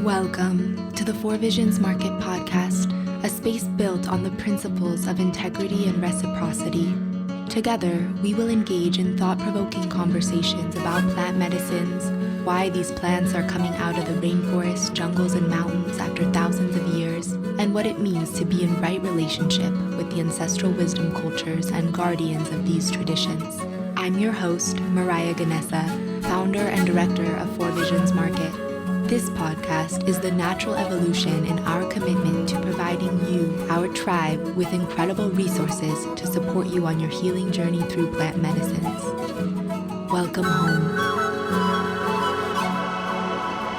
Welcome to the Four Visions Market Podcast, a space built on the principles of integrity and reciprocity. Together, we will engage in thought-provoking conversations about plant medicines, why these plants are coming out of the rainforests, jungles, and mountains after thousands of years, and what it means to be in right relationship with the ancestral wisdom cultures and guardians of these traditions. I'm your host, Mariah, founder and director of Four Visions Market. This podcast is the natural evolution in our commitment to providing you, our tribe, with incredible resources to support you on your healing journey through plant medicines. Welcome home.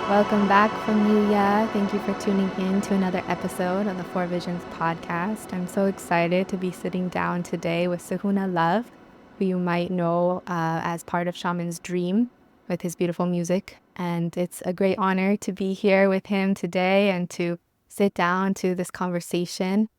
Welcome back from Yuya. Thank you for tuning in to another episode of the Four Visions podcast. I'm so excited to be sitting down today with Sahuna Love, who you might know as part of Shaman's Dream with his beautiful music. And it's a great honor to be here with him today and to sit down to this conversation.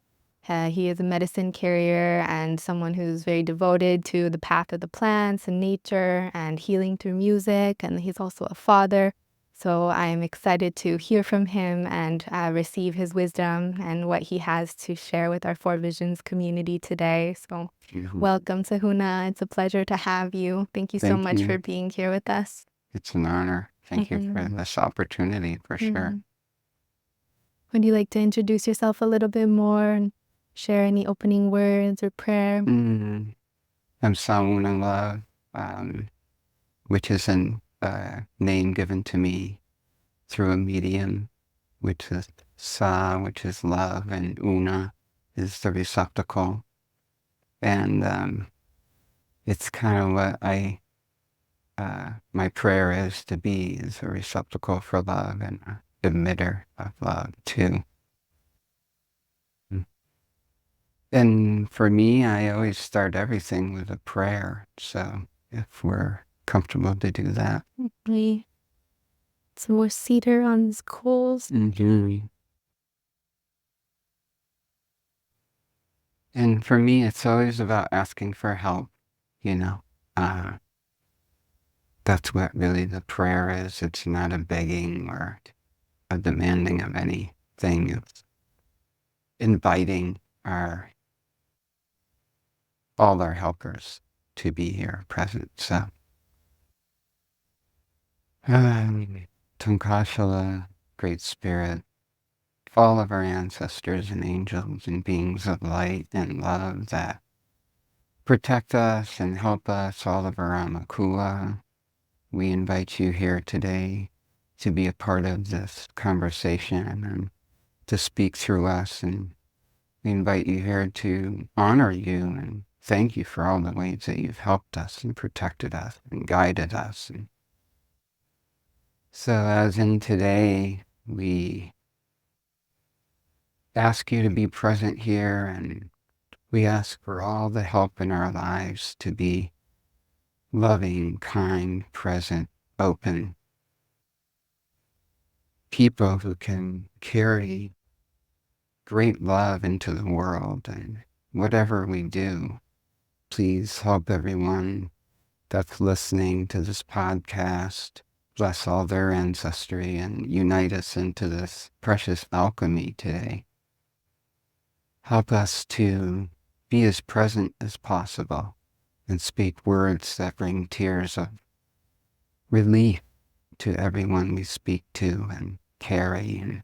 He is a medicine carrier and someone who's very devoted to the path of the plants and nature and healing through music. And he's also a father. So I am excited to hear from him and receive his wisdom and what he has to share with our Four Visions community today. So welcome, Sahuna. It's a pleasure to have you. Thank you so much for being here with us. It's an honor. Thank you for this opportunity, for sure. Would you like to introduce yourself a little bit more and share any opening words or prayer? I'm Sahuna Love, which is a name given to me through a medium, which is Sa, which is love, and Una is the receptacle. And it's kind of what my prayer is to be, is a receptacle for love and an emitter of love too. And for me, I always start everything with a prayer. So if we're comfortable to do that. Some more cedar on these coals. And for me, it's always about asking for help, you know. That's what really the prayer is. It's not a begging or a demanding of anything. It's inviting all our helpers to be here present. So, Tankashala, Great Spirit, all of our ancestors and angels and beings of light and love that protect us and help us, all of our Amakula. We invite you here today to be a part of this conversation and to speak through us. And we invite you here to honor you and thank you for all the ways that you've helped us and protected us and guided us. And so as in today, we ask you to be present here, and we ask for all the help in our lives to be loving, kind, present, open people who can carry great love into the world. And whatever we do, please help everyone that's listening to this podcast, bless all their ancestry, and unite us into this precious alchemy today. Help us to be as present as possible and speak words that bring tears of relief to everyone we speak to and carry. And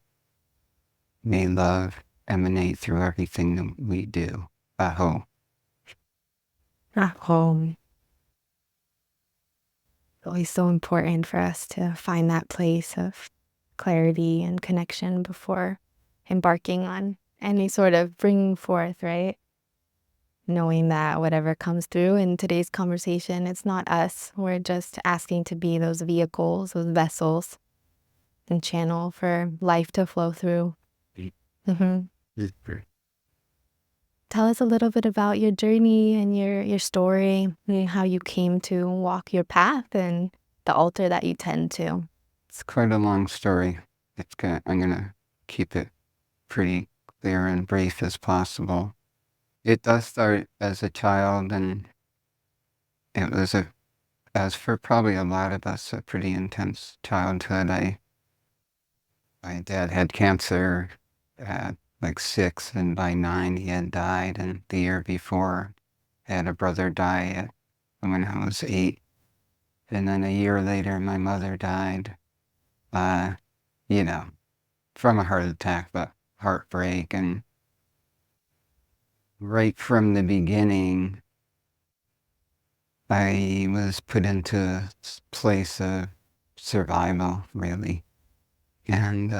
may love emanate through everything that we do. Aho. Aho. It's always so important for us to find that place of clarity and connection before embarking on any sort of bringing forth, right? Knowing that whatever comes through in today's conversation, it's not us. We're just asking to be those vehicles, those vessels, and channel for life to flow through. Tell us a little bit about your journey and your story, and how you came to walk your path and the altar that you tend to. It's quite a long story. I'm going to keep it pretty clear and brief as possible. It does start as a child, and it was as for probably a lot of us, a pretty intense childhood. My dad had cancer at like 6, and by 9 he had died. And the year before, I had a brother die when I was 8. And then a year later, my mother died, uh, you know, from a heart attack, but heartbreak. And right from the beginning, I was put into a place of survival, really. And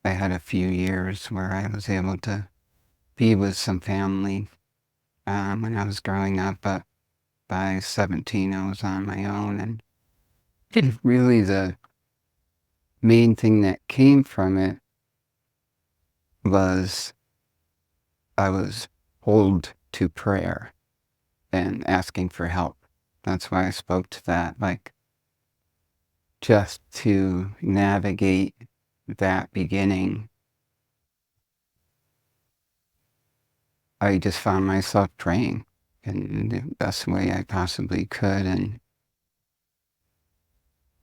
I had a few years where I was able to be with some family when I was growing up, but by 17, I was on my own. And really, the main thing that came from it was I was pulled to prayer and asking for help. That's why I spoke to that, like just to navigate that beginning. I just found myself praying in the best way I possibly could. And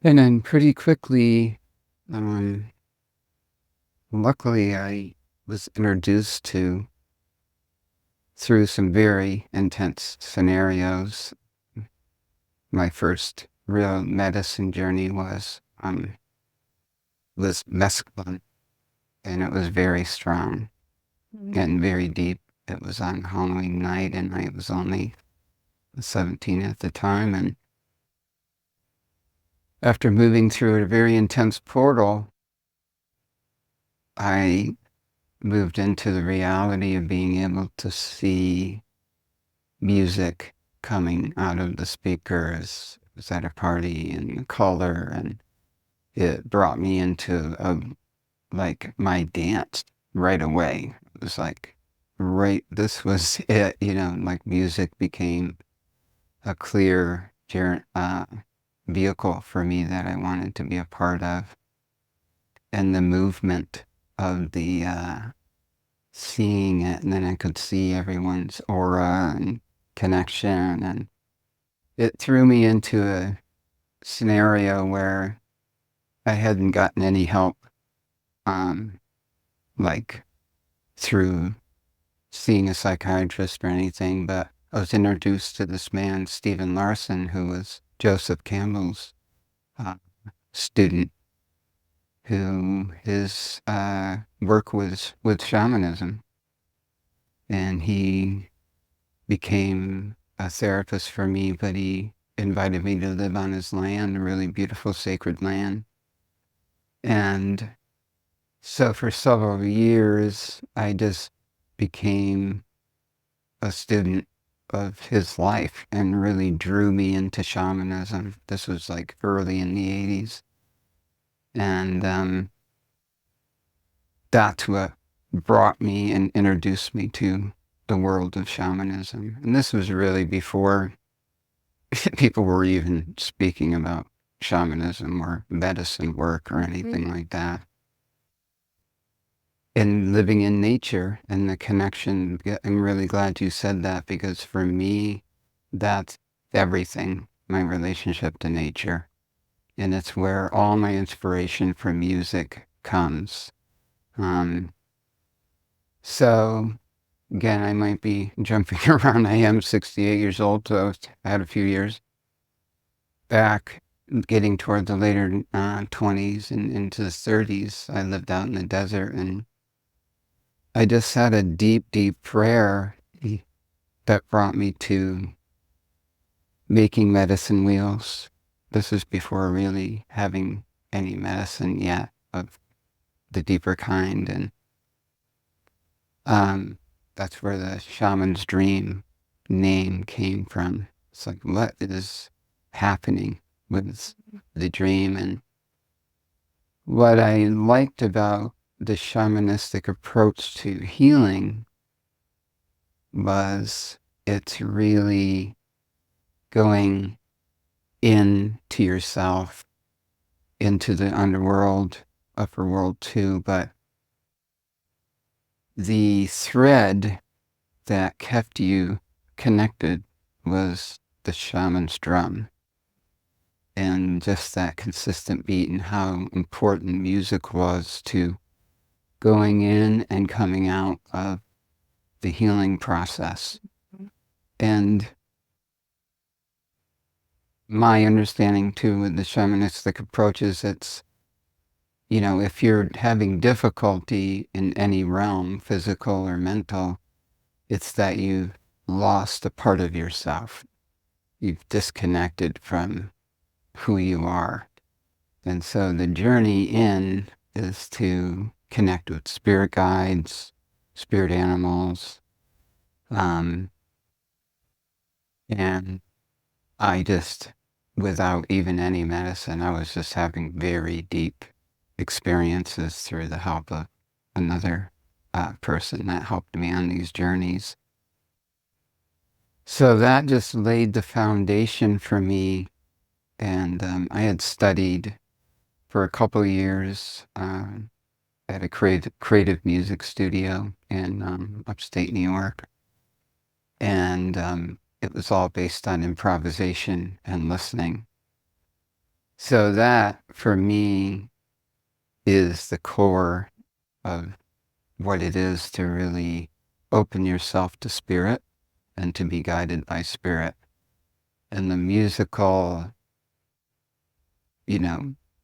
then pretty quickly, luckily, I was introduced to, through some very intense scenarios. My first real medicine journey was mescaline, and it was very strong and very deep. It was on Halloween night, and I was only 17 at the time. And after moving through a very intense portal, I moved into the reality of being able to see music coming out of the speakers. It was at a party in color, and it brought me into like my dance right away. It was like, right, this was it, like music became a clear vehicle for me that I wanted to be a part of. And the movement of the seeing it, and then I could see everyone's aura and connection, and it threw me into a scenario where I hadn't gotten any help, like through seeing a psychiatrist or anything, but I was introduced to this man, Stephen Larson, who was Joseph Campbell's student, who his work was with shamanism. And he became a therapist for me, but he invited me to live on his land, a really beautiful sacred land. And so for several years, I just became a student of his life and really drew me into shamanism. This was like early in the 80s. And that's what brought me and introduced me to the world of shamanism. And this was really before people were even speaking about shamanism or medicine work or anything like that. And living in nature and the connection, I'm really glad you said that, because for me, that's everything, my relationship to nature. And it's where all my inspiration for music comes. So again, I might be jumping around. I am 68 years old, so I had a few years back, getting toward the later 20s and into the 30s. I lived out in the desert, and I just had a deep, deep prayer that brought me to making medicine wheels. This was before really having any medicine yet of the deeper kind. And that's where the shaman's dream name came from. It's like, what is happening with the dream? And what I liked about the shamanistic approach to healing was it's really going into yourself, into the underworld, upper world too, but the thread that kept you connected was the shaman's drum, and just that consistent beat, and how important music was to going in and coming out of the healing process. And my understanding too with the shamanistic approaches, it's, if you're having difficulty in any realm, physical or mental, it's that you've lost a part of yourself. You've disconnected from who you are. And so the journey in is to connect with spirit guides, spirit animals. And I just, without even any medicine, I was just having very deep experiences through the help of another person that helped me on these journeys. So that just laid the foundation for me. And I had studied for a couple of years at a creative music studio in upstate New York. And it was all based on improvisation and listening. So that, for me, is the core of what it is to really open yourself to spirit and to be guided by spirit. And the musical,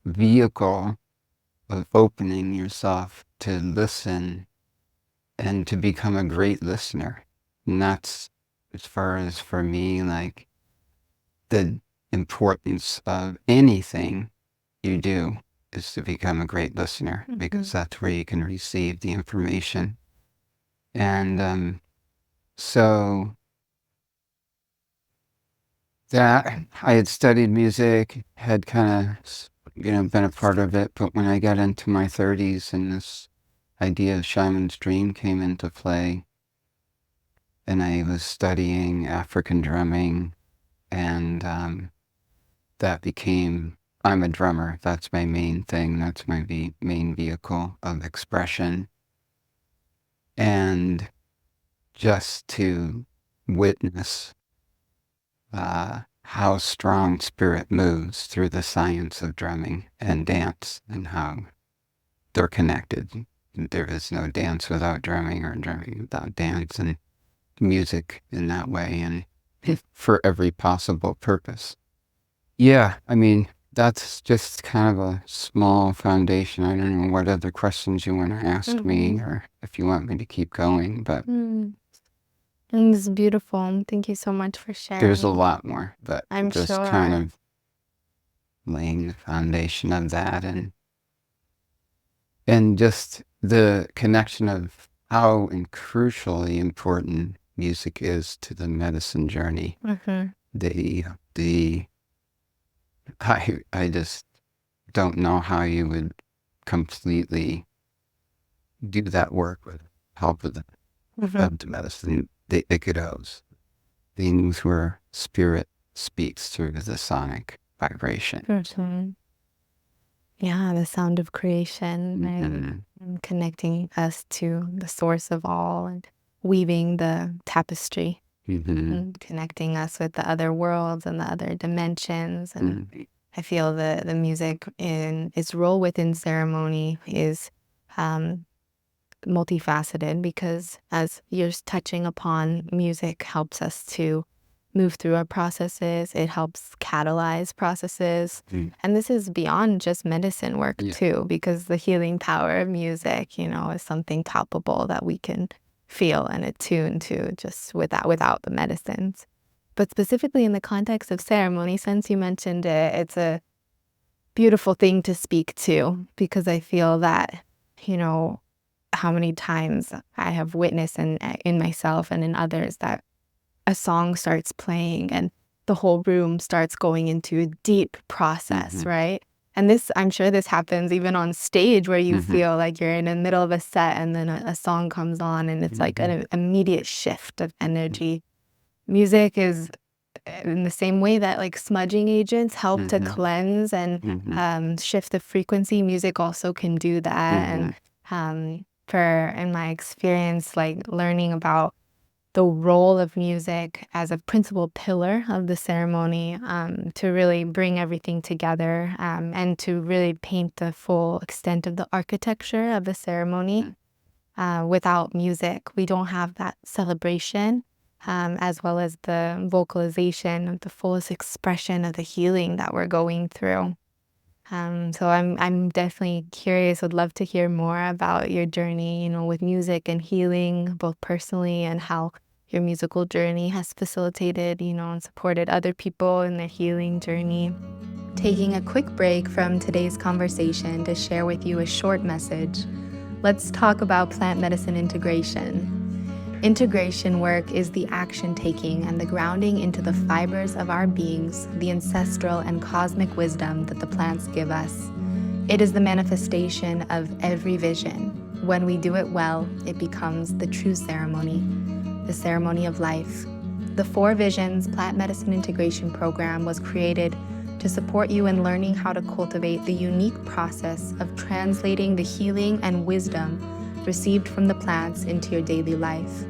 vehicle of opening yourself to listen and to become a great listener. And that's, as far as for me, like the importance of anything you do is to become a great listener, because that's where you can receive the information. And so that I had studied music, had kind of, been a part of it. But when I got into my 30s and this idea of shaman's dream came into play, and I was studying African drumming, and that became, I'm a drummer. That's my main thing. That's my main vehicle of expression. And just to witness how strong spirit moves through the science of drumming and dance, and how they're connected. There is no dance without drumming, or drumming without dance, and music in that way, and for every possible purpose. Yeah, I mean, that's just kind of a small foundation. I don't know what other questions you want to ask me, or if you want me to keep going, but And it's beautiful. Thank you so much for sharing. there's a lot more, but I'm just kind sure. of laying the foundation of that, and just the connection of how crucially important music is to the medicine journey. The I just don't know how you would completely do that work with help of the medicine. The ickados, things where spirit speaks through the sonic vibration. Yeah, the sound of creation, and connecting us to the source of all, and weaving the tapestry, and connecting us with the other worlds and the other dimensions. And I feel the music in its role within ceremony is multifaceted, because as you're touching upon, music helps us to move through our processes. It helps catalyze processes. And this is beyond just medicine work too, because the healing power of music, is something palpable that we can feel and attune to just without the medicines. But specifically in the context of ceremony, since you mentioned it, it's a beautiful thing to speak to, because I feel that, how many times I have witnessed in myself and in others that a song starts playing and the whole room starts going into a deep process, right? And this, I'm sure this happens even on stage, where you feel like you're in the middle of a set and then a song comes on, and it's like an immediate shift of energy. Music is in the same way that like smudging agents help to cleanse and shift the frequency. Music also can do that. And in my experience, like learning about the role of music as a principal pillar of the ceremony, to really bring everything together, and to really paint the full extent of the architecture of the ceremony. Without music, we don't have that celebration, as well as the vocalization of the fullest expression of the healing that we're going through. So I'm definitely curious. Would love to hear more about your journey, with music and healing, both personally and how your musical journey has facilitated, and supported other people in their healing journey. Taking a quick break from today's conversation to share with you a short message. Let's talk about plant medicine integration. Integration work is the action taking and the grounding into the fibers of our beings, the ancestral and cosmic wisdom that the plants give us. It is the manifestation of every vision. When we do it well, it becomes the true ceremony, the ceremony of life. The 4 Visions Plant Medicine Integration Program was created to support you in learning how to cultivate the unique process of translating the healing and wisdom received from the plants into your daily life.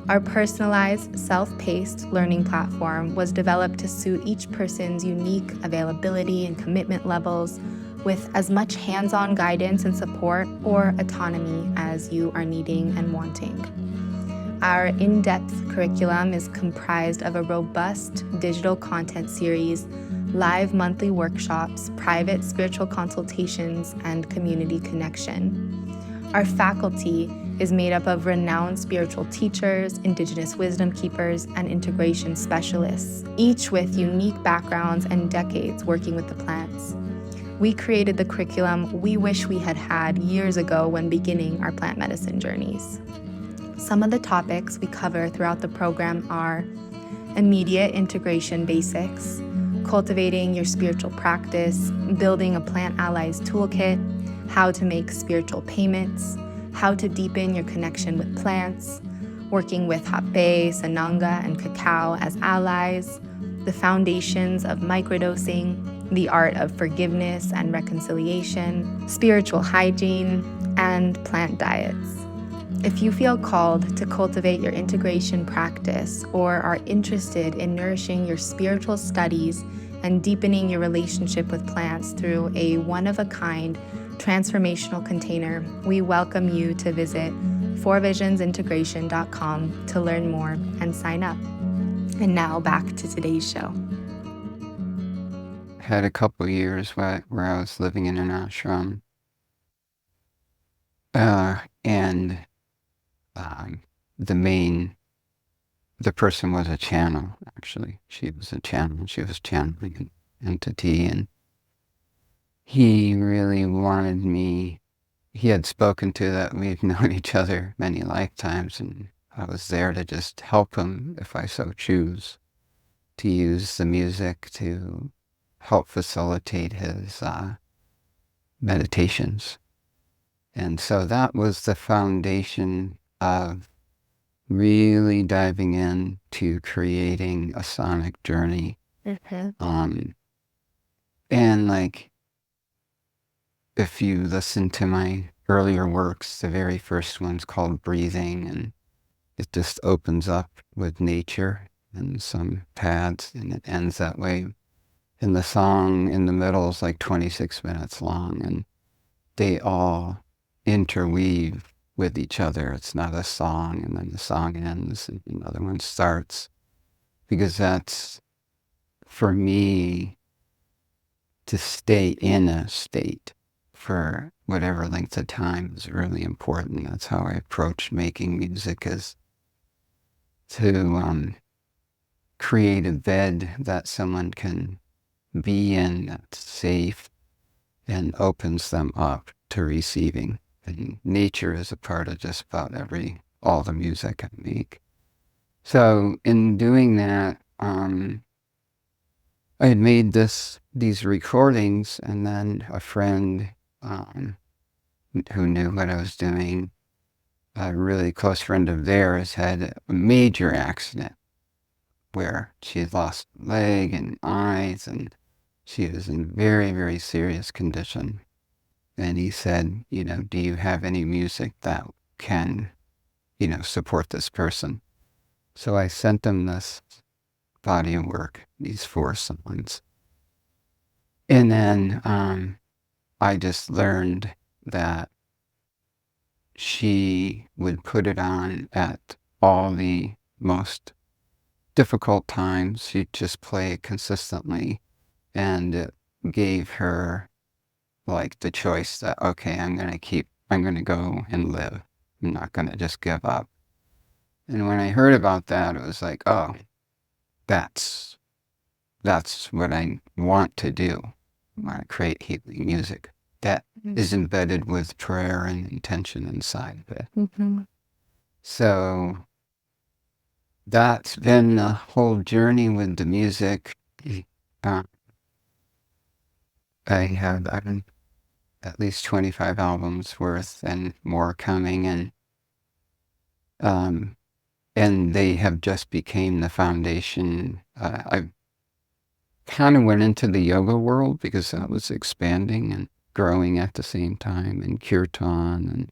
Our personalized, self-paced learning platform was developed to suit each person's unique availability and commitment levels, with as much hands-on guidance and support or autonomy as you are needing and wanting. Our in-depth curriculum is comprised of a robust digital content series, live monthly workshops, private spiritual consultations, and community connection. Our faculty is made up of renowned spiritual teachers, indigenous wisdom keepers, and integration specialists, each with unique backgrounds and decades working with the plants. We created the curriculum we wish we had had years ago when beginning our plant medicine journeys. Some of the topics we cover throughout the program are immediate integration basics, cultivating your spiritual practice, building a plant allies toolkit, how to make spiritual payments, how to deepen your connection with plants, working with Hape, Sananga, and cacao as allies, the foundations of microdosing, the art of forgiveness and reconciliation, spiritual hygiene, and plant diets. If you feel called to cultivate your integration practice or are interested in nourishing your spiritual studies and deepening your relationship with plants through a one-of-a-kind transformational container, we welcome you to visit 4visionsintegration.com to learn more and sign up. And now back to today's show. Had a couple years where I was living in an ashram, and the person was a channel. Actually, she was a channel. She was channeling an entity, and he really wanted me. He had spoken to that we've known each other many lifetimes, and I was there to just help him if I so choose, to use the music to help facilitate his meditations. And so that was the foundation of really diving into creating a sonic journey. And if you listen to my earlier works, the very first one's called Breathing, and it just opens up with nature and some pads, and it ends that way. And the song in the middle is 26 minutes long, and they all interweave with each other. It's not a song and then the song ends and another one starts, because that's, for me, to stay in a state for whatever length of time is really important. That's how I approach making music, is to create a bed that someone can be in that's safe and opens them up to receiving. And nature is a part of just about all the music I make. So in doing that, I had made these recordings, and then a friend who knew what I was doing, a really close friend of theirs, had a major accident where she had lost a leg and eyes, and she was in very, very serious condition. And he said, do you have any music that can, support this person? So I sent them this body of work, these 4 songs. And then I just learned that she would put it on at all the most difficult times. She'd just play it consistently. And it gave her like the choice that, okay, I'm going to go and live. I'm not going to just give up. And when I heard about that, it was like, oh, that's what I want to do. I want to create healing music that is embedded with prayer and intention inside of it. Mm-hmm. So that's been the whole journey with the music. I have at least 25 albums worth and more coming, and they have just became the foundation. I kind of went into the yoga world because I was expanding and growing at the same time, and kirtan and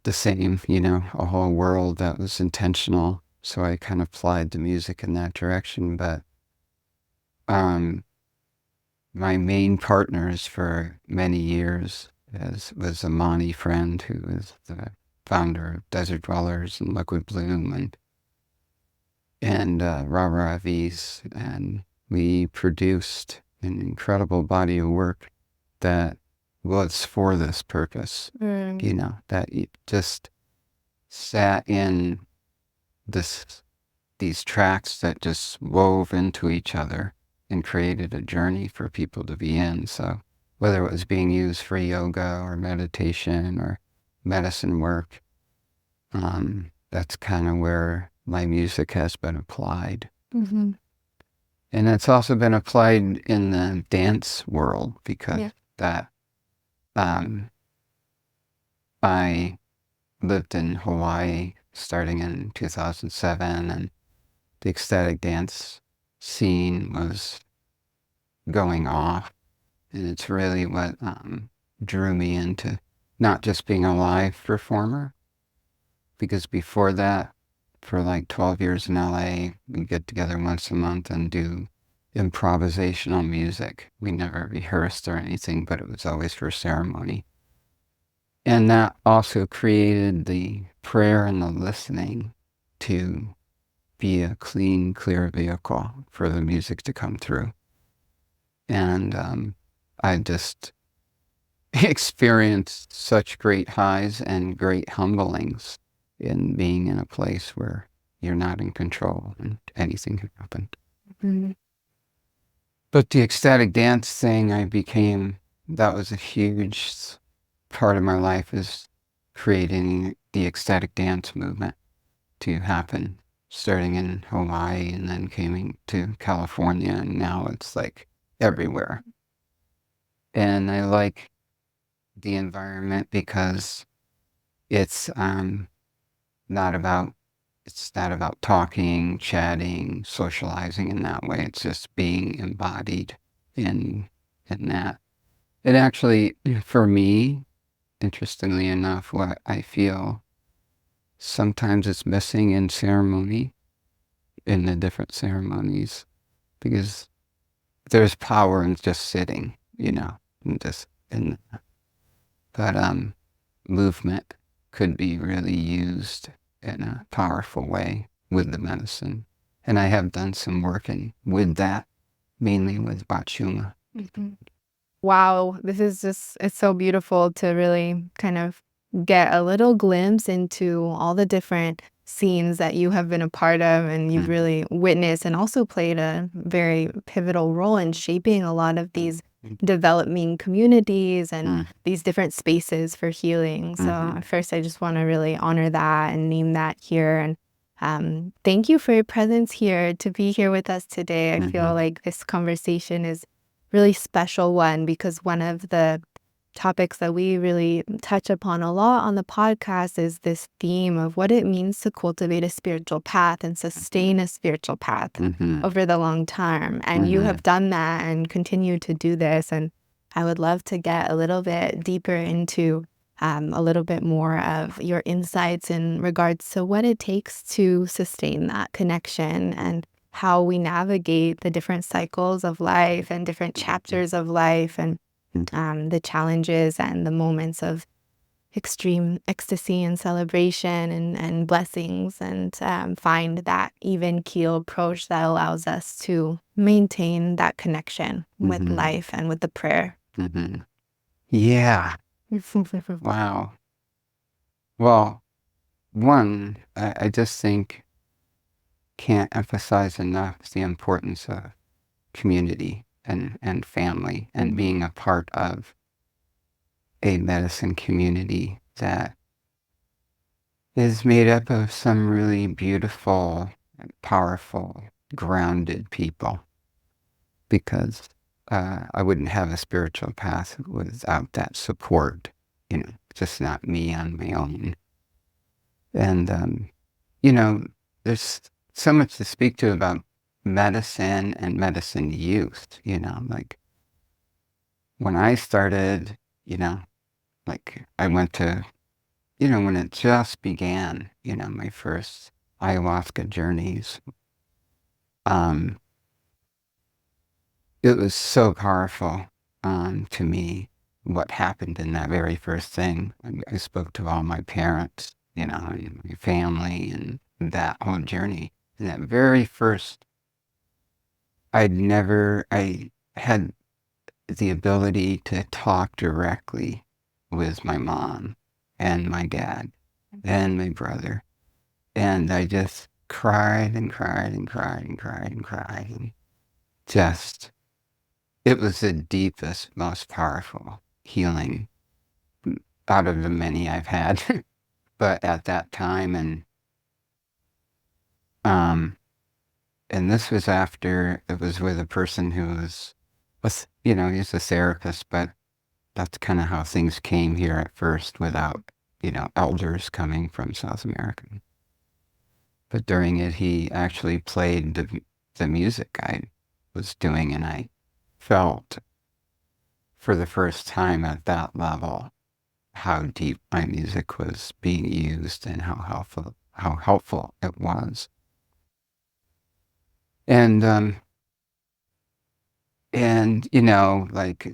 the same, a whole world that was intentional. So I kind of applied the music in that direction. But my main partners for many years was a Mani friend who was the founder of Desert Dwellers and Liquid Bloom and Rara Aviz, and we produced an incredible body of work that was for this purpose. That it just sat in these tracks that just wove into each other and created a journey for people to be in. So whether it was being used for yoga or meditation or medicine work, that's kind of where my music has been applied. Mm-hmm. And it's also been applied in the dance world because that I lived in Hawaii starting in 2007, and the ecstatic dance scene was going off. And it's really what drew me into not just being a live performer, because before that, for like 12 years in LA, we'd get together once a month and do improvisational music. We never rehearsed or anything, but it was always for ceremony. And that also created the prayer and the listening to be a clean, clear vehicle for the music to come through. And I just experienced such great highs and great humblings in being in a place where you're not in control and anything can happen. Mm-hmm. But the ecstatic dance thing, that was a huge part of my life, is creating the ecstatic dance movement to happen, starting in Hawaii and then coming to California, and now it's like everywhere. And I like the environment because it's not about talking, chatting, socializing in that way. It's just being embodied in that. It actually, for me, interestingly enough, what I feel sometimes it's missing in ceremony, in the different ceremonies, because there's power in just sitting, and just in that. But movement could be really used in a powerful way with the medicine. And I have done some work with that, mainly with Bachuma. Mm-hmm. Wow, it's so beautiful to really kind of get a little glimpse into all the different scenes that you have been a part of and you've really witnessed and also played a very pivotal role in shaping a lot of these developing communities and these different spaces for healing. So at first, I just want to really honor that and name that here. And thank you for your presence here to be here with us today. I feel like this conversation is really special one because one of the topics that we really touch upon a lot on the podcast is this theme of what it means to cultivate a spiritual path and sustain a spiritual path over the long term. And you have done that and continue to do this. And I would love to get a little bit deeper into a little bit more of your insights in regards to what it takes to sustain that connection and how we navigate the different cycles of life and different chapters of life and the challenges and the moments of extreme ecstasy and celebration and blessings and find that even keel approach that allows us to maintain that connection with Mm-hmm. life and with the prayer. Mm-hmm. Yeah. Wow. Well, one, I just think can't emphasize enough the importance of community and family and being a part of a medicine community that is made up of some really beautiful, powerful, grounded people. Because I wouldn't have a spiritual path without that support, just not me on my own. And, there's so much to speak to about medicine and medicine use, like when I started, like I went to, when it just began, my first ayahuasca journeys, um, it was so powerful to me what happened in that very first thing. I spoke to all my parents, and my family and that whole journey. And that very first, I had the ability to talk directly with my mom and my dad and my brother. And I just cried and cried and cried and cried and cried. And just, it was the deepest, most powerful healing out of the many I've had. But at that time, um, and this was after it was with a person who was, he's a therapist, but that's kind of how things came here at first without, elders coming from South America. But during it, he actually played the music I was doing, and I felt for the first time at that level how deep my music was being used and how helpful it was. And like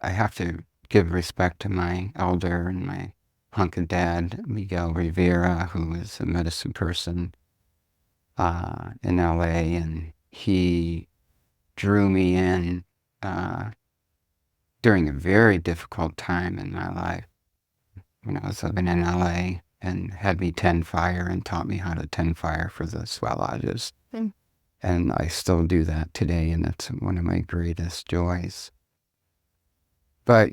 I have to give respect to my elder and my hunk of dad, Miguel Rivera, who is a medicine person in LA, and he drew me in during a very difficult time in my life when I was living in LA, and had me tend fire and taught me how to tend fire for the sweat lodges. And I still do that today, and it's one of my greatest joys. But,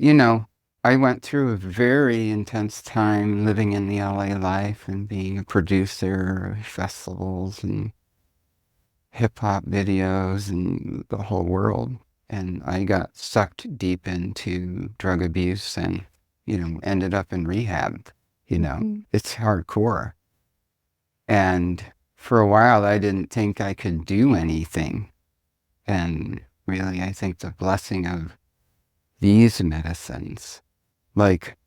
I went through a very intense time living in the LA life and being a producer of festivals and hip hop videos and the whole world. And I got sucked deep into drug abuse and, ended up in rehab. It's hardcore. And for a while, I didn't think I could do anything. And really, I think the blessing of these medicines, like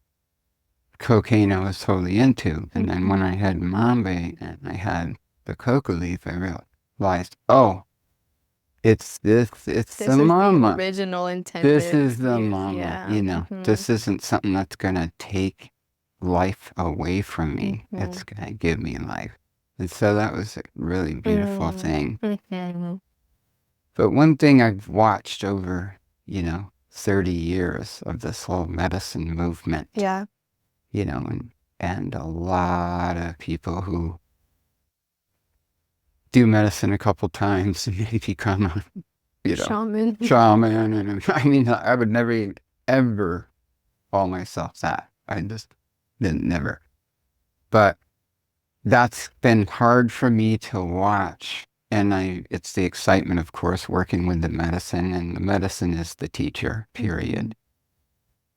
cocaine, I was totally into. And then when I had mambe and I had the coca leaf, I realized, oh, it's the mama. The original intended This is the use, mama, yeah. This isn't something that's going to take life away from me. It's going to give me life. And so that was a really beautiful thing. But one thing I've watched over, 30 years of this whole medicine movement, Yeah. and a lot of people who do medicine a couple times and maybe become a, Shaman. shaman. And I mean, I would never, ever call myself that. I just didn't, never. But that's been hard for me to watch. And it's the excitement, of course, working with the medicine, and the medicine is the teacher, period.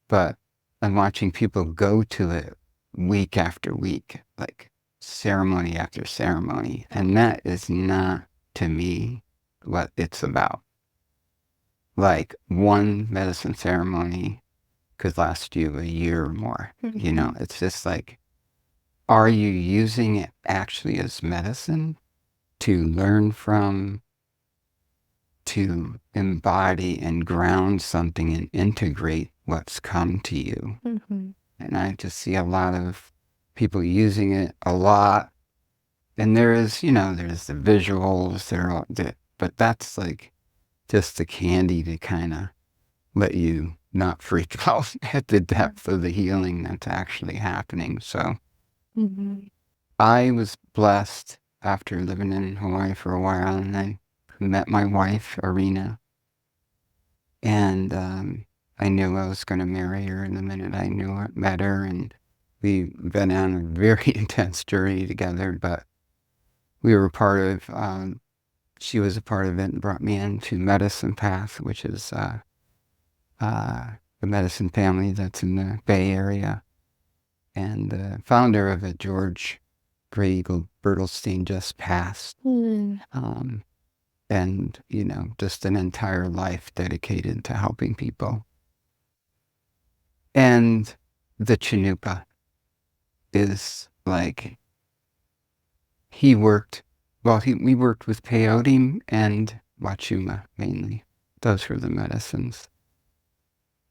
But I'm watching people go to it week after week, like ceremony after ceremony. And that is not, to me, what it's about. Like one medicine ceremony could last you a year or more. Mhm. It's just like, are you using it actually as medicine to learn from, to embody and ground something and integrate what's come to you? Mhm. And I just see a lot of people using it a lot. And there's the visuals, but that's like just the candy to kind of let you not freak out at the depth of the healing that's actually happening. So Mhm. I was blessed after living in Hawaii for a while, and I met my wife, Arena, and I knew I was going to marry her in the minute met her, and we've been on a very intense journey together, but we were part of, she was a part of it and brought me into Medicine Path, which is the medicine family that's in the Bay Area. And the founder of it, George Gray Eagle Bertelstein, just passed. Mm. And, just an entire life dedicated to helping people. And the Chinupa is like, we worked with peyote and wachuma mainly. Those were the medicines.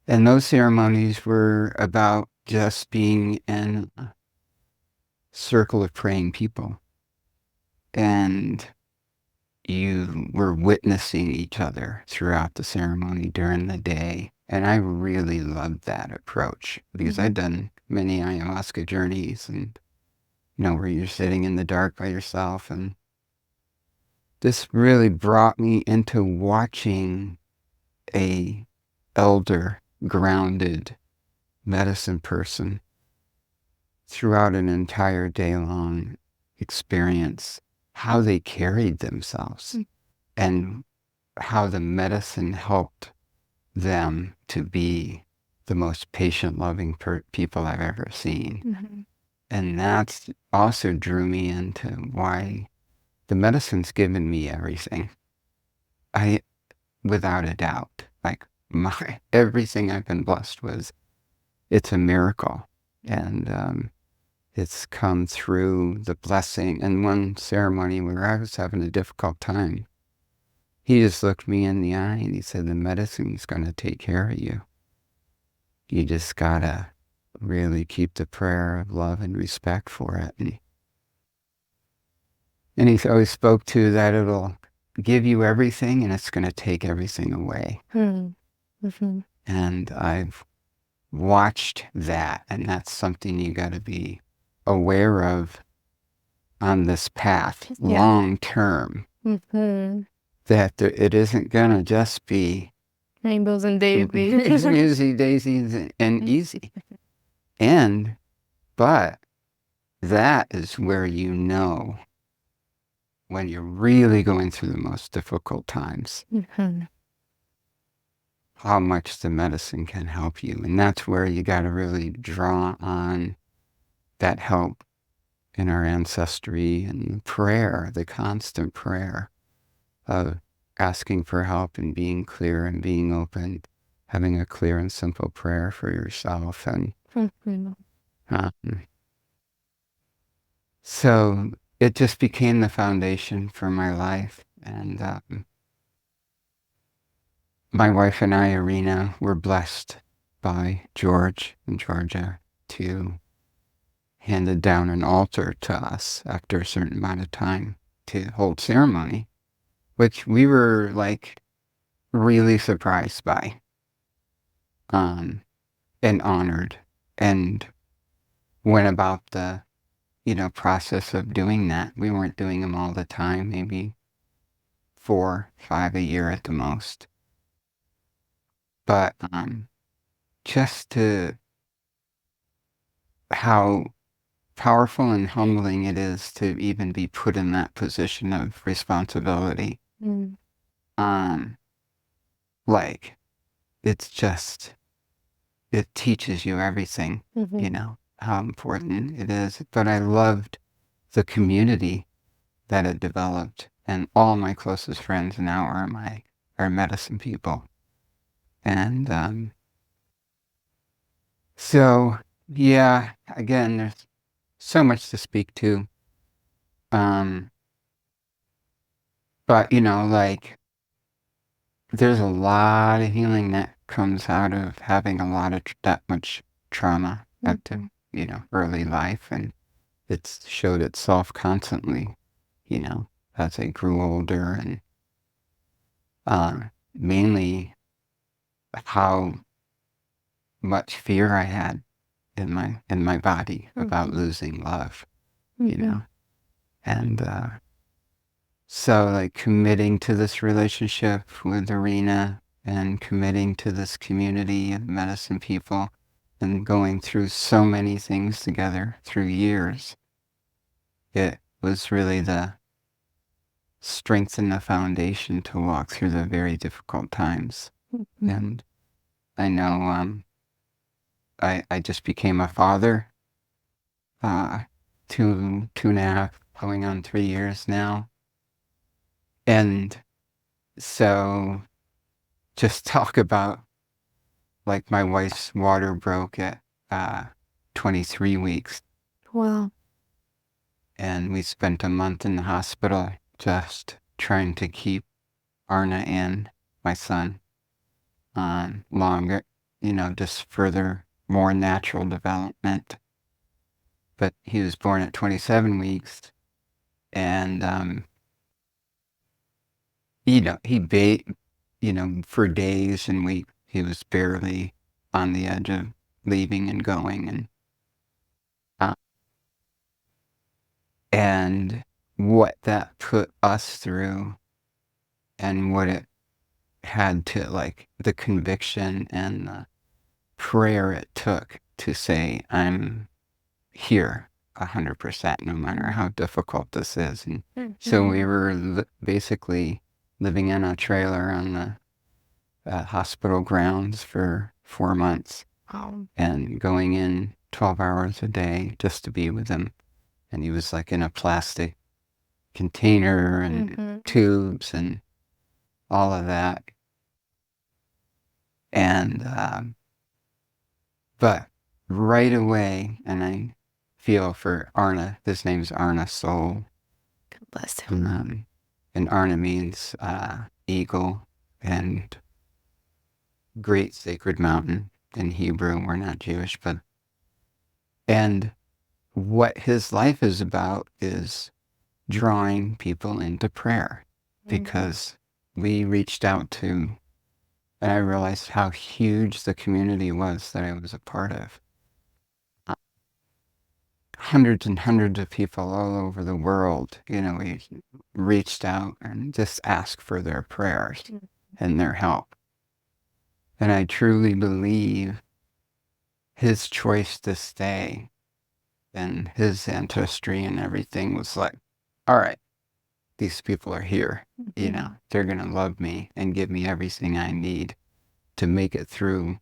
And those ceremonies were about just being in a circle of praying people. And you were witnessing each other throughout the ceremony during the day. And I really loved that approach because I'd done many ayahuasca journeys and, where you're sitting in the dark by yourself. And this really brought me into watching a elder, grounded medicine person throughout an entire day long experience, how they carried themselves and how the medicine helped them to be the most patient, loving people I've ever seen. Mhm. And that's also drew me into why the medicine's given me everything. Without a doubt, like everything I've been blessed with, it's a miracle. And it's come through the blessing. And one ceremony where I was having a difficult time, he just looked me in the eye and he said, the medicine's going to take care of you. You just got to really keep the prayer of love and respect for it. And he always spoke to that it'll give you everything and it's going to take everything away. Mm. Mhm. And I've watched that, and that's something you got to be aware of on this path Yeah. long term. Mhm. That it isn't gonna just be Rainbows and daisies. easy daisies and easy. But that is where when you're really going through the most difficult times, Mhm. how much the medicine can help you. And that's where you got to really draw on that help in our ancestry and prayer, the constant prayer of asking for help and being clear and being open, having a clear and simple prayer for yourself. And Mhm. um, so it just became the foundation for my life. And my wife and I, Irina, were blessed by George in Georgia to handed down an altar to us after a certain amount of time to hold ceremony, which we were like really surprised by, and honored, and went about the, process of doing that. We weren't doing them all the time, maybe 4, 5 a year at the most. But just to how powerful and humbling it is to even be put in that position of responsibility. Mm. Um, like it's just it teaches you everything, Mhm. how important it is. But I loved the community that it developed, and all my closest friends now are medicine people, and So, yeah, again, there's so much to speak to. Um, but, like, there's a lot of healing that comes out of having a lot of that much trauma at the, early life. And it's showed itself constantly, as I grew older, and mainly how much fear I had in my body about losing love, and so like committing to this relationship with Arena and committing to this community of medicine people and going through so many things together through years, it was really the strength and the foundation to walk through the very difficult times. And I know I just became a father, two and a half, going on 3 years now. And so just talk about, like, my wife's water broke at 23 weeks, Wow. and we spent a month in the hospital just trying to keep Arna and my son on longer, just further more natural development. But he was born at 27 weeks, and for days and weeks he was barely on the edge of leaving and going, uh, and what that put us through, and what it had to, like, the conviction and the prayer it took to say, I'm here 100%, no matter how difficult this is. And so we were basically living in a trailer on the hospital grounds for 4 months, and going in 12 hours a day just to be with him. And he was like in a plastic container and tubes and all of that. And but right away, and I feel for Arna. His name's Arna Soul. God bless him. And Arna means eagle and great sacred mountain in Hebrew. We're not Jewish, and what his life is about is drawing people into prayer, because we reached out to, and I realized how huge the community was that I was a part of. Hundreds and hundreds of people all over the world, we reached out and just asked for their prayers and their help. And I truly believe his choice to stay and his ancestry and everything was like, all right, these people are here, they're going to love me and give me everything I need to make it through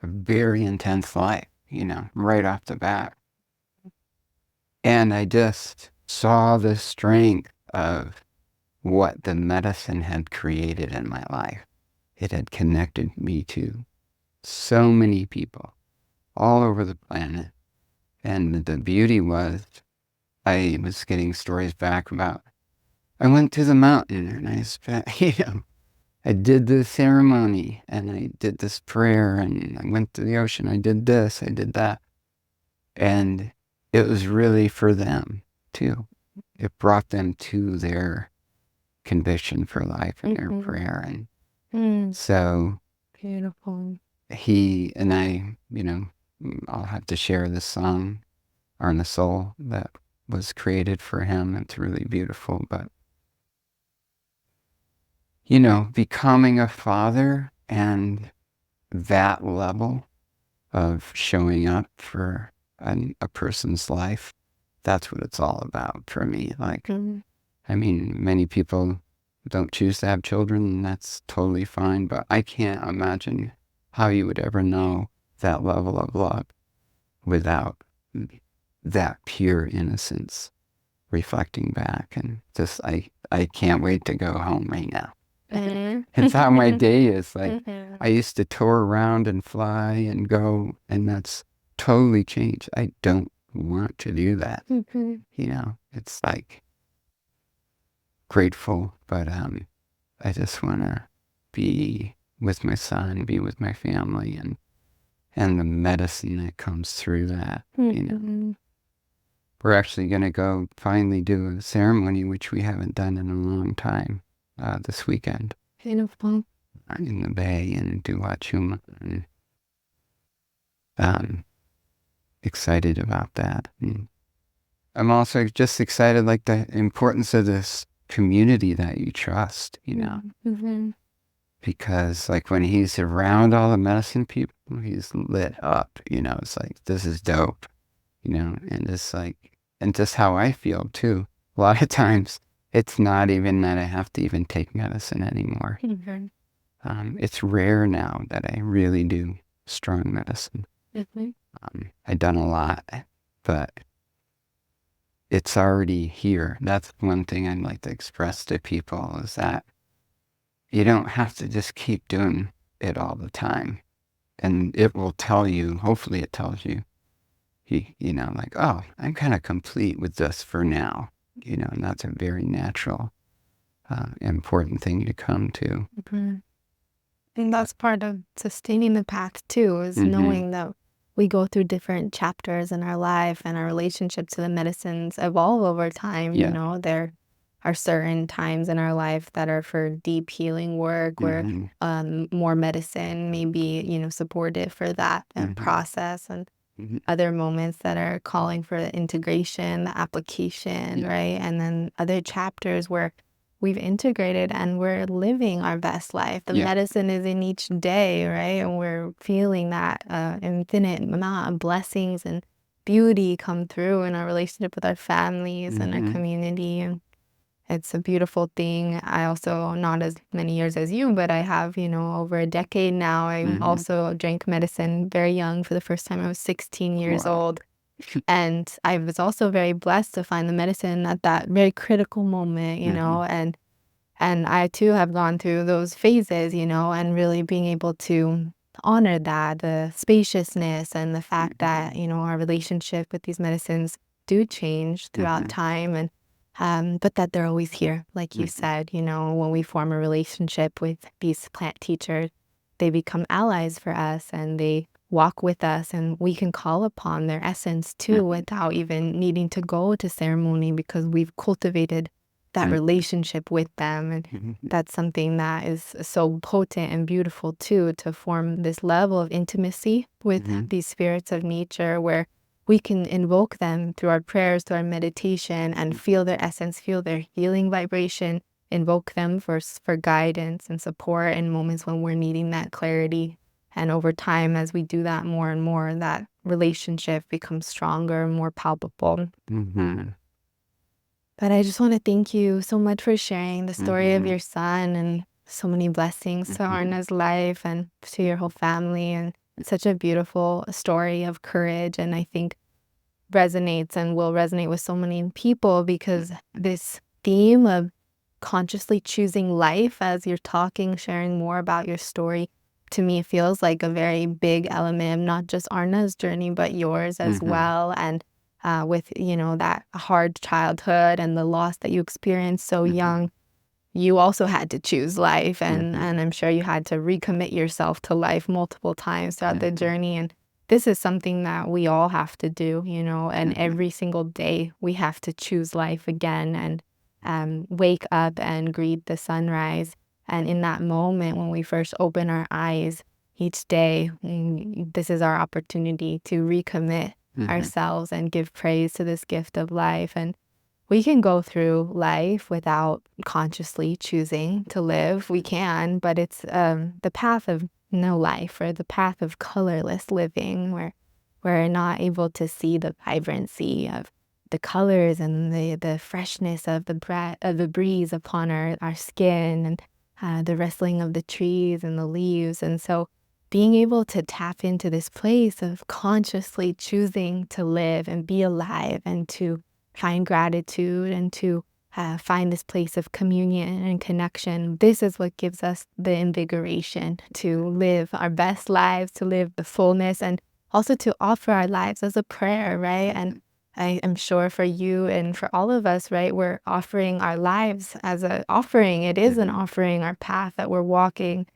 a very intense life, right off the bat. And I just saw the strength of what the medicine had created in my life. It had connected me to so many people all over the planet. And the beauty was, I was getting stories back about, I went to the mountain and I spent, I did this ceremony and I did this prayer and I went to the ocean. I did this, I did that. And it was really for them too. It brought them to their conviction for life and their prayer. And so Beautiful. he and I, I'll have to share this song, Arna Soul, that was created for him. It's really beautiful. But, becoming a father and that level of showing up for a person's life, that's what it's all about for me. Like, I mean, many people don't choose to have children, and that's totally fine, but I can't imagine how you would ever know that level of love without that pure innocence reflecting back. And just, I can't wait to go home right now. It's how my day is. Like, I used to tour around and fly and go, and that's totally changed. I don't want to do that. It's like grateful, but I just want to be with my son, be with my family, and the medicine that comes through that. We're actually going to go finally do a ceremony, which we haven't done in a long time, this weekend. Beautiful. In the Bay and do Shaman. Excited about that. I'm also just excited, like, the importance of this community that you trust, because, like, when he's around all the medicine people, he's lit up, it's like, this is dope, and it's like, and just how I feel too. A lot of times it's not even that I have to even take medicine anymore. It's rare now that I really do strong medicine. I've done a lot, but it's already here. That's one thing I'd like to express to people, is that you don't have to just keep doing it all the time. And it will tell you, hopefully it tells you, like, oh, I'm kind of complete with this for now, and that's a very natural, important thing to come to. And that's part of sustaining the path too, is knowing that we go through different chapters in our life, and our relationship to the medicines evolve over time. There are certain times in our life that are for deep healing work, where more medicine may be, supportive for that process, and other moments that are calling for the integration, the application, right? And then other chapters where we've integrated and we're living our best life. The medicine is in each day, right? And we're feeling that infinite amount of blessings and beauty come through in our relationship with our families and our community. And it's a beautiful thing. I also, not as many years as you, but I have, over a decade now. I also drank medicine very young. For the first time, I was 16 years old. And I was also very blessed to find the medicine at that very critical moment, and I too have gone through those phases, and really being able to honor that, the spaciousness and the fact that, our relationship with these medicines do change throughout time, and but that they're always here. Like you said, when we form a relationship with these plant teachers, they become allies for us, and they walk with us, and we can call upon their essence too without even needing to go to ceremony, because we've cultivated that relationship with them. And that's something that is so potent and beautiful too, to form this level of intimacy with these spirits of nature, where we can invoke them through our prayers, through our meditation, and feel their essence, feel their healing vibration, invoke them for guidance and support in moments when we're needing that clarity. And over time, as we do that more and more, that relationship becomes stronger and more palpable. But I just want to thank you so much for sharing the story of your son, and so many blessings to Arna's life and to your whole family. And it's such a beautiful story of courage, and I think resonates and will resonate with so many people, because this theme of consciously choosing life, as you're talking, sharing more about your story, to me feels like a very big element of not just Arna's journey, but yours as well. And with, that hard childhood and the loss that you experienced so young, you also had to choose life. And I'm sure you had to recommit yourself to life multiple times throughout the journey. And this is something that we all have to do, and every single day we have to choose life again, and wake up and greet the sunrise. And in that moment, when we first open our eyes each day, this is our opportunity to recommit ourselves and give praise to this gift of life. And we can go through life without consciously choosing to live. We can, but it's the path of no life, or the path of colorless living, where we're not able to see the vibrancy of the colors and the freshness of the breeze upon our skin, and the rustling of the trees and the leaves. And so being able to tap into this place of consciously choosing to live and be alive, and to find gratitude, and to find this place of communion and connection. This is what gives us the invigoration to live our best lives, to live the fullness, and also to offer our lives as a prayer, right? And I am sure for you and for all of us, right, we're offering our lives as an offering. It is an offering, our path that we're walking.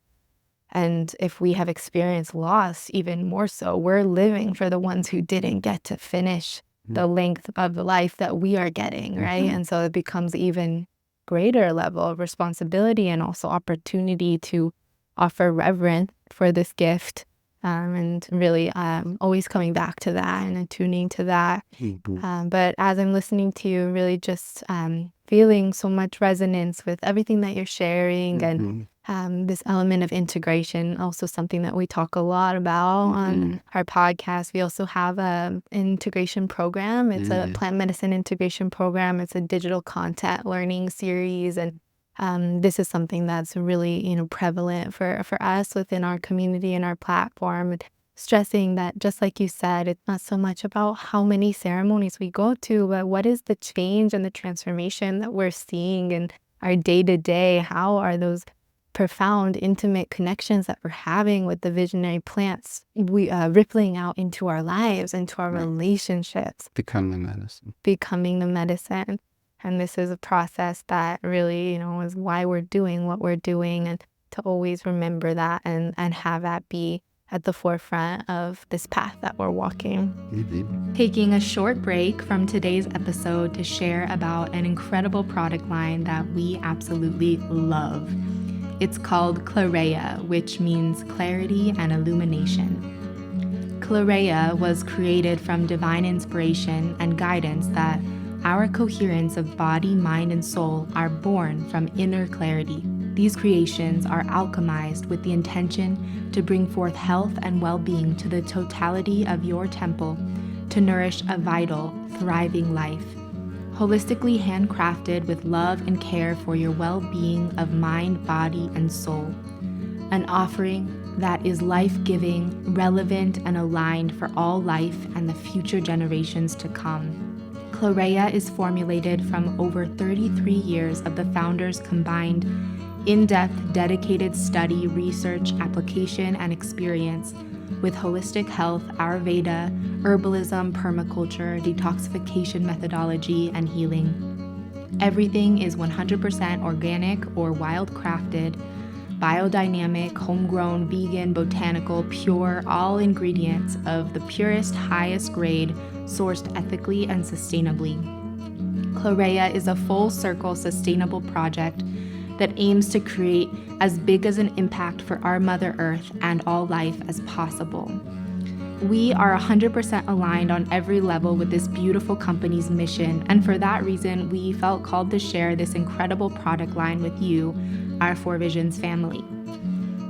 And if we have experienced loss, even more so, we're living for the ones who didn't get to finish the length of the life that we are getting, right? And so it becomes even greater level of responsibility and also opportunity to offer reverence for this gift. And really always coming back to that and attuning to that. But as I'm listening to you, really just feeling so much resonance with everything that you're sharing and this element of integration, also something that we talk a lot about on our podcast. We also have an integration program. It's a plant medicine integration program. It's a digital content learning series. And this is something that's really, prevalent for us within our community and our platform. And stressing that, just like you said, it's not so much about how many ceremonies we go to, but what is the change and the transformation that we're seeing in our day to day? How are those profound, intimate connections that we're having with the visionary plants we rippling out into our lives, into our relationships, Become the medicine. becoming the medicine? And this is a process that really, is why we're doing what we're doing, and to always remember that and have that be at the forefront of this path that we're walking. Taking a short break from today's episode to share about an incredible product line that we absolutely love. It's called Clarea, which means clarity and illumination. Clarea was created from divine inspiration and guidance that our coherence of body, mind, and soul are born from inner clarity. These creations are alchemized with the intention to bring forth health and well-being to the totality of your temple to nourish a vital, thriving life. Holistically handcrafted with love and care for your well-being of mind, body, and soul. An offering that is life-giving, relevant, and aligned for all life and the future generations to come. Clarea is formulated from over 33 years of the founders' combined in-depth, dedicated study, research, application, and experience with holistic health, Ayurveda, herbalism, permaculture, detoxification methodology, and healing. Everything is 100% organic or wild-crafted, biodynamic, homegrown, vegan, botanical, pure, all ingredients of the purest, highest grade, sourced ethically and sustainably. Clarea is a full-circle sustainable project that aims to create as big as an impact for our Mother Earth and all life as possible. We are 100% aligned on every level with this beautiful company's mission, and for that reason, we felt called to share this incredible product line with you, our Four Visions family.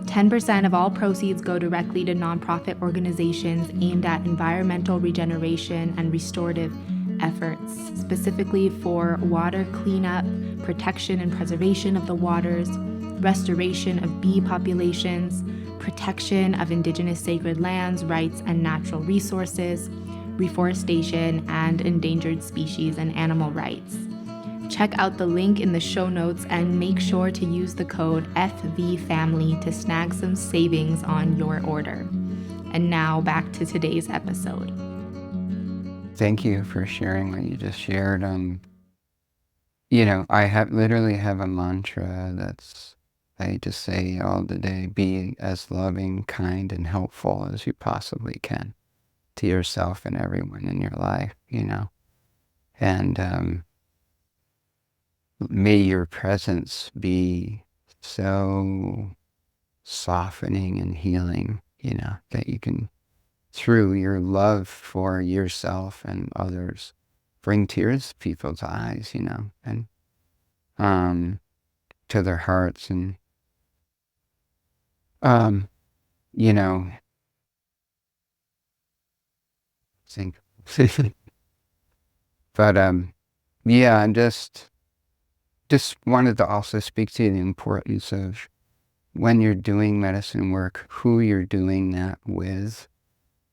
10% of all proceeds go directly to nonprofit organizations aimed at environmental regeneration and restorative efforts, specifically for water cleanup, protection and preservation of the waters, restoration of bee populations, protection of indigenous sacred lands, rights, and natural resources, reforestation, and endangered species and animal rights. Check out the link in the show notes and make sure to use the code FVFamily to snag some savings on your order. And now back to today's episode. Thank you for sharing what you just shared. I literally have a mantra I just say all the day: be as loving, kind, and helpful as you possibly can to yourself and everyone in your life, and may your presence be so softening and healing, that you can, through your love for yourself and others, bring tears to people's eyes, and to their hearts, and you know, think. But yeah, and just wanted to also speak to the importance of, when you're doing medicine work, who you're doing that with,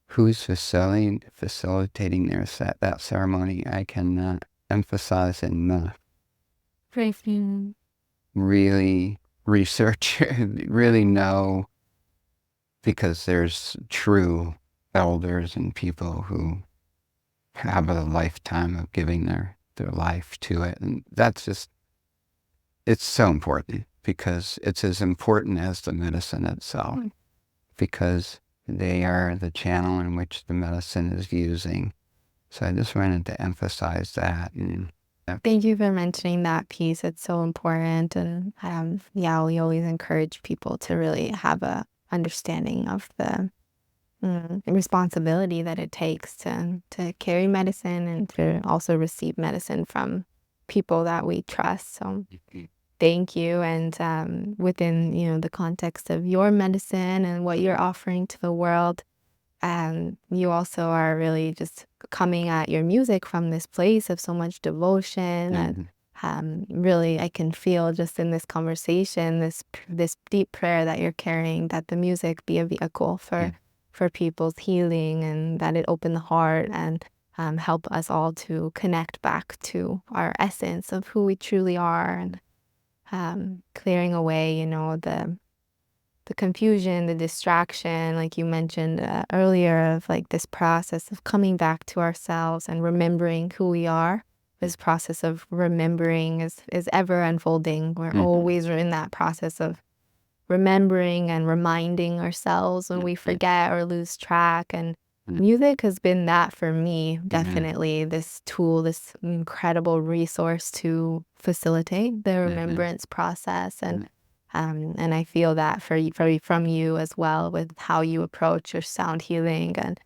who's facilitating that ceremony. I cannot emphasize enough really research, really know, because there's true elders and people who have a lifetime of giving their life to it. And that's just, it's so important because it's as important as the medicine itself, because they are the channel in which the medicine is using. So I just wanted to emphasize that. And Thank you for mentioning that piece. It's so important. And yeah, we always encourage people to really have a understanding of the responsibility that it takes to carry medicine and to also receive medicine from people that we trust. So thank you. And within, the context of your medicine and what you're offering to the world, you also are really just coming at your music from this place of so much devotion. And really, I can feel just in this conversation, this deep prayer that you're carrying, that the music be a vehicle for people's healing, and that it open the heart and help us all to connect back to our essence of who we truly are, and clearing away, the confusion, the distraction, like you mentioned earlier, of like this process of coming back to ourselves and remembering who we are. This process of remembering is ever unfolding. We're always in that process of remembering and reminding ourselves when we forget or lose track. And music has been that for me, definitely. This tool, this incredible resource to facilitate the remembrance process. And I feel that from you as well, with how you approach your sound healing and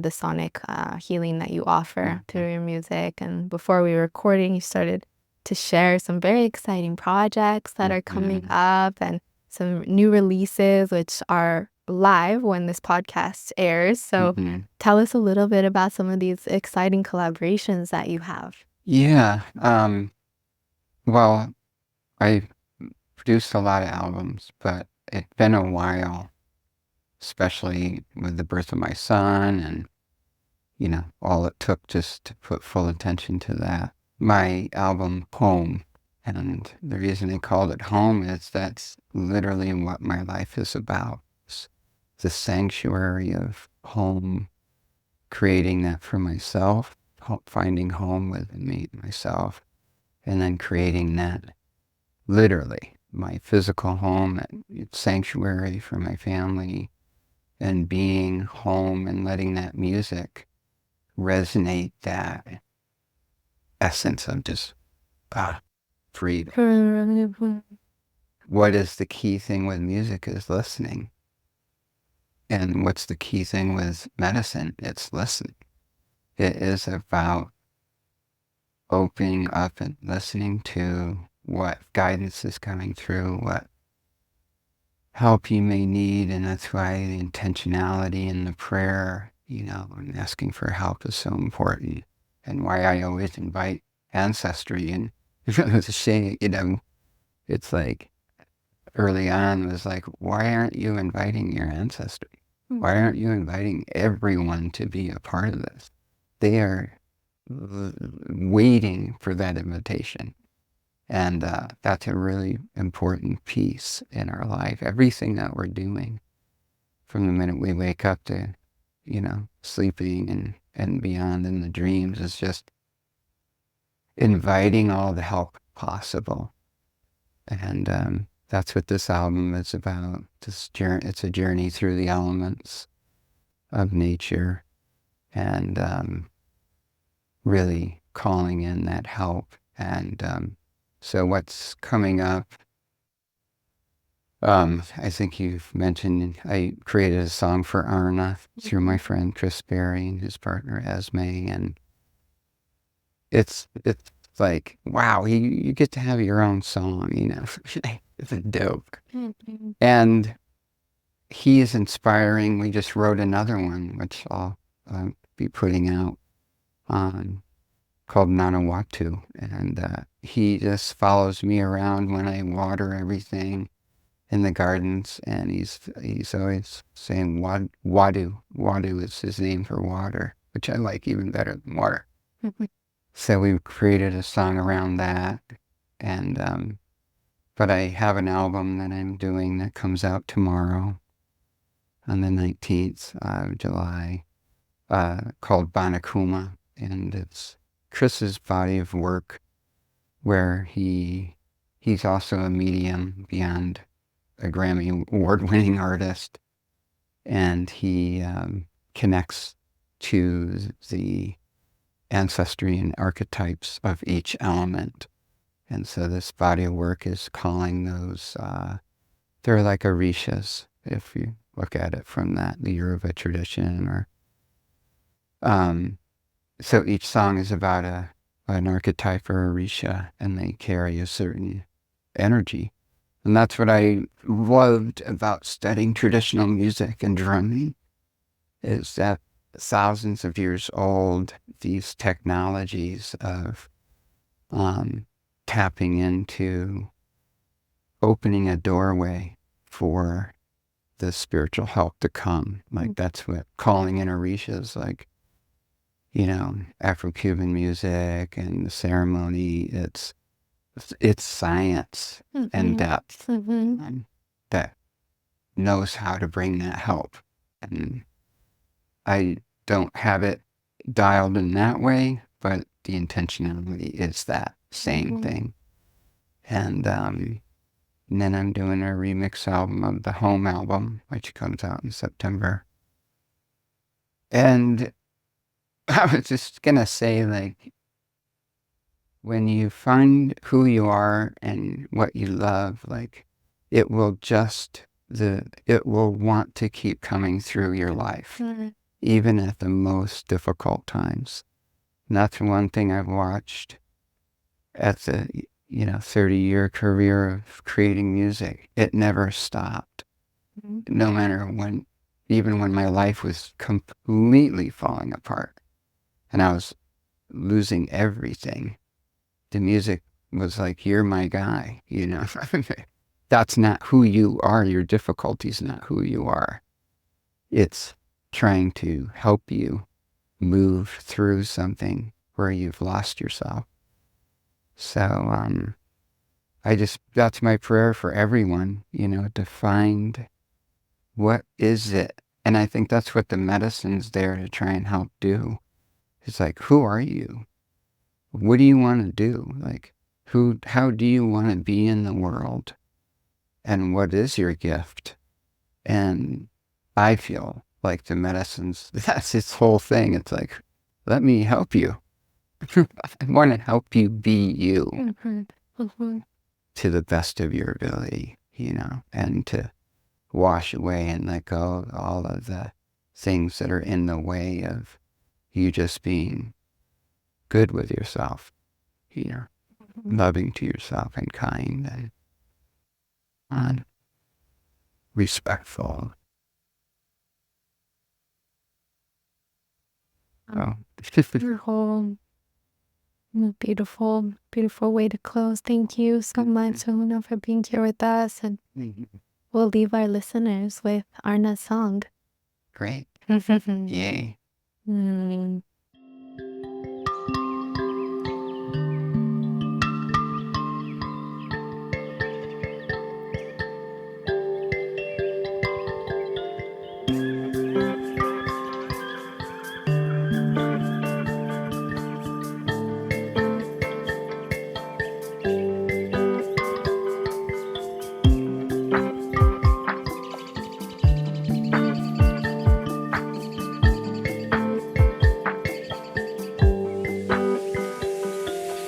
the sonic healing that you offer through your music. And before we were recording, you started to share some very exciting projects that are coming up, and some new releases, which are live when this podcast airs. So tell us a little bit about some of these exciting collaborations that you have. Yeah. Well, I produced a lot of albums, but it's been a while, especially with the birth of my son and, all it took just to put full attention to that. My album, Home, and the reason they called it Home is that's literally what my life is about. It's the sanctuary of home, creating that for myself, finding home within me, myself, and then creating that literally my physical home, sanctuary for my family, and being home and letting that music resonate that essence of just freedom. What is the key thing with music is listening. And what's the key thing with medicine? It's listening. It is about opening up and listening to what guidance is coming through, what help you may need. And that's why the intentionality and the prayer, and asking for help is so important. And why I always invite ancestry. And it's a shame, it's like early on was like, why aren't you inviting your ancestry? Why aren't you inviting everyone to be a part of this? They are waiting for that invitation. And that's a really important piece in our life. Everything that we're doing, from the minute we wake up to, sleeping and beyond in the dreams, is just inviting all the help possible. And that's what this album is about. It's a journey through the elements of nature, and really calling in that help. And so what's coming up, I think you've mentioned, I created a song for Arna through my friend Chris Berry and his partner Esme, and it's like, wow, you get to have your own song, It's a dope. And he is inspiring. We just wrote another one, which I'll be putting out on, called Nanawatu. And he just follows me around when I water everything in the gardens. And he's always saying Wadu. Wadu is his name for water, which I like even better than water. So we created a song around that. And but I have an album that I'm doing that comes out tomorrow on the 19th of July, called Banakuma, and it's Chris's body of work where he's also a medium beyond a Grammy award-winning artist, and he connects to the ancestry and archetypes of each element. And so this body of work is calling those, they're like orishas, if you look at it from the Yoruba tradition, or so each song is about an archetype or orisha, and they carry a certain energy. And that's what I loved about studying traditional music and drumming, is that thousands of years old, these technologies of tapping into opening a doorway for the spiritual help to come. Like that's what calling in orishas, like, Afro-Cuban music and the ceremony, it's science and depth that knows how to bring that help. And I don't have it dialed in that way, but the intentionality is that same thing. And then I'm doing a remix album of the Home album, which comes out in September. And I was just gonna say, like, when you find who you are and what you love, like, it will want to keep coming through your life, even at the most difficult times. And that's one thing I've watched at the 30-year career of creating music. It never stopped. No matter when, even when my life was completely falling apart and I was losing everything, the music was like, you're my guy, That's not who you are. Your difficulty's not who you are. It's trying to help you move through something where you've lost yourself. So that's my prayer for everyone, to find what is it. And I think that's what the medicine's there to try and help do. It's like, who are you? What do you want to do? Like, how do you want to be in the world? And what is your gift? And I feel like the medicine's, that's its whole thing. It's like, let me help you. I want to help you be you to the best of your ability, and to wash away and let go of all of the things that are in the way of you just being good with yourself, loving to yourself and kind and respectful. Beautiful, beautiful way to close. Thank you so much, Sahuna, for being here with us. And we'll leave our listeners with Arna's song. Great. Yay.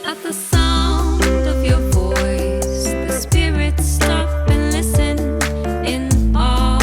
At the sound of your voice, the spirits stop and listen in awe.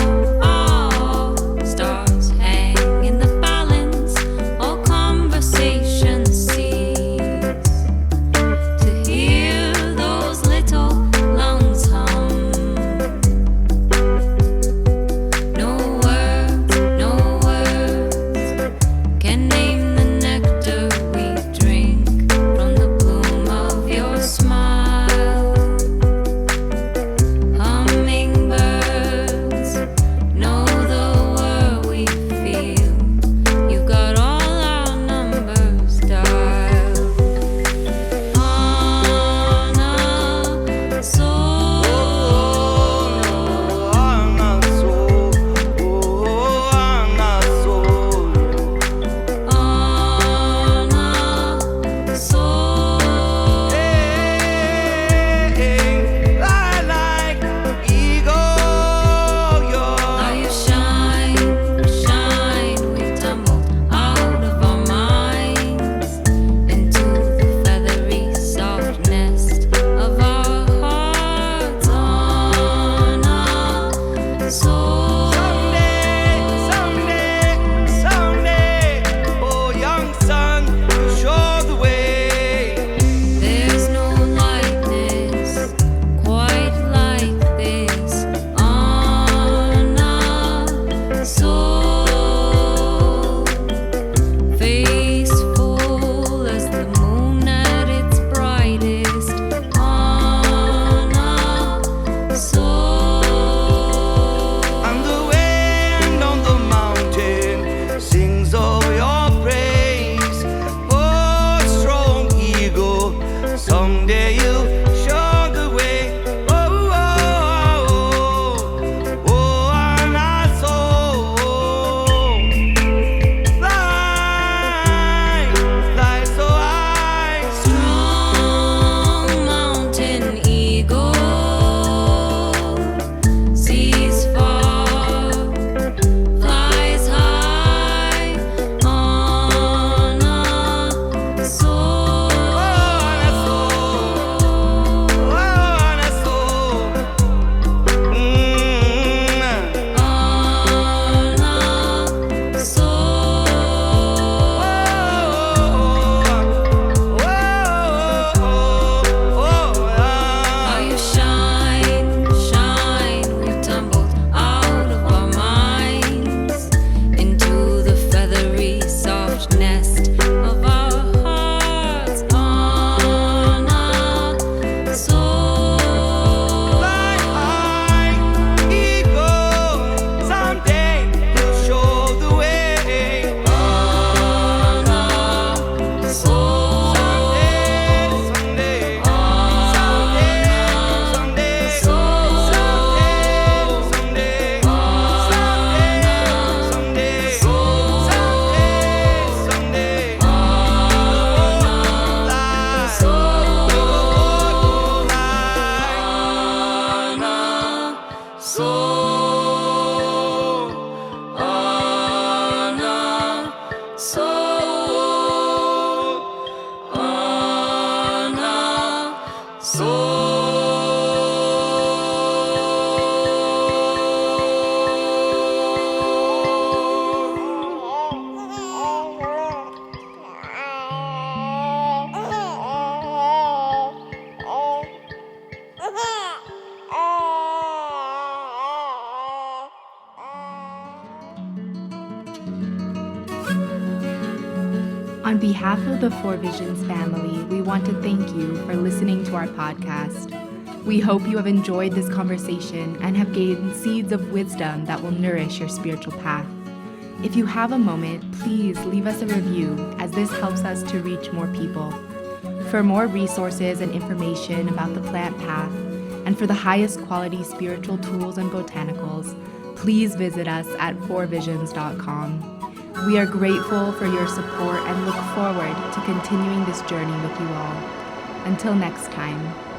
On behalf of the Four Visions family, we want to thank you for listening to our podcast. We hope you have enjoyed this conversation and have gained seeds of wisdom that will nourish your spiritual path. If you have a moment, please leave us a review, as this helps us to reach more people. For more resources and information about the plant path, and for the highest quality spiritual tools and botanicals, please visit us at fourvisions.com. We are grateful for your support and look forward to continuing this journey with you all. Until next time.